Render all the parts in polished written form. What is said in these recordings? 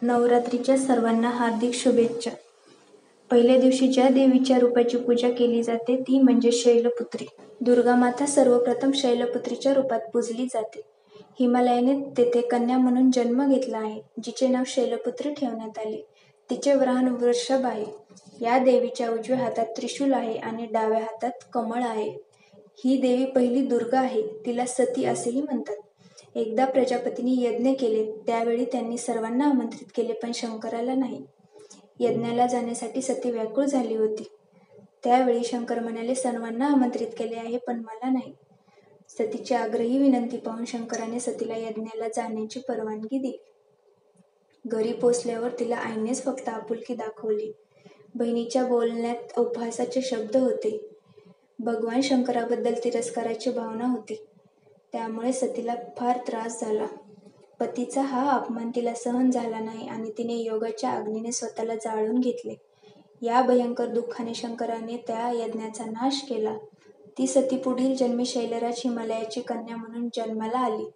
नवरात्रीच्या सर्वांना हार्दिक शुभेच्छा. पहिल्या दिवशी ज्या देवीच्या रूपाची पूजा केली जाते ती म्हणजे शैलपुत्री. दुर्गा माता सर्वप्रथम शैलपुत्रीच्या रूपात पूजली जाते. हिमालयाने तेथे कन्या म्हणून जन्म घेतला आहे, जिचे नाव शैलपुत्री ठेवण्यात आले. तिचे वाहन वृषभ आहे. या देवीच्या उजव्या हातात त्रिशूल आहे आणि डाव्या हातात कमळ आहे. ही देवी पहिली दुर्गा आहे. तिला सती असेही म्हणतात. एकदा प्रजापतींनी यज्ञ केले, त्यावेळी त्यांनी सर्वांना आमंत्रित केले, पण शंकराला नाही. यज्ञाला जाण्यासाठी सती व्याकुळ झाली होती. त्यावेळी शंकर म्हणाले, सर्वांना आमंत्रित केले आहे, पण मला नाही. सतीची आग्रही विनंती पाहून शंकराने सतीला यज्ञाला जाण्याची परवानगी दिली. घरी पोचल्यावर तिला आईनेच फक्त आपुलकी दाखवली. बहिणीच्या बोलण्यात उपहासाचे शब्द होते. भगवान शंकराबद्दल तिरस्काराची भावना होती. त्यामुळे सतीला फार त्रास झाला. पतीचा हा अपमान तिला सहन झाला नाही आणि तिने योगाच्या अग्नीने स्वतःला जाळून घेतले. या भयंकर दुःखाने शंकराने त्या यज्ञाचा नाश केला. ती सती पुढील जन्मी शैलराज हिमालयाची कन्या म्हणून जन्माला आली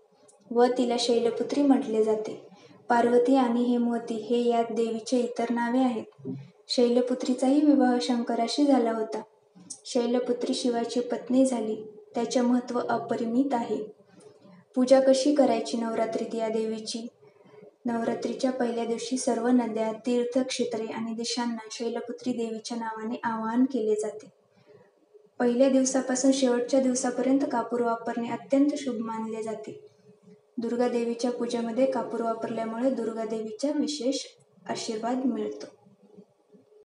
व तिला शैलपुत्री म्हटले जाते. पार्वती आणि हेमवती हे या देवीचे इतर नावे आहेत. शैलपुत्रीचाही विवाह शंकराशी झाला होता. शैलपुत्री शिवाची पत्नी झाली. त्याचे महत्त्व अपरिमित आहे. पूजा कशी करायची नवरात्रीत या देवीची? नवरात्रीच्या पहिल्या दिवशी सर्व नद्या, तीर्थक्षेत्रे आणि दिशांना शैलपुत्री देवीच्या नावाने आवाहन केले जाते. पहिल्या दिवसापासून शेवटच्या दिवसापर्यंत कापूर वापरणे अत्यंत शुभ मानले जाते. दुर्गा देवीच्या पूजेमध्ये कापूर वापरल्यामुळे दुर्गा देवीचा विशेष आशीर्वाद मिळतो.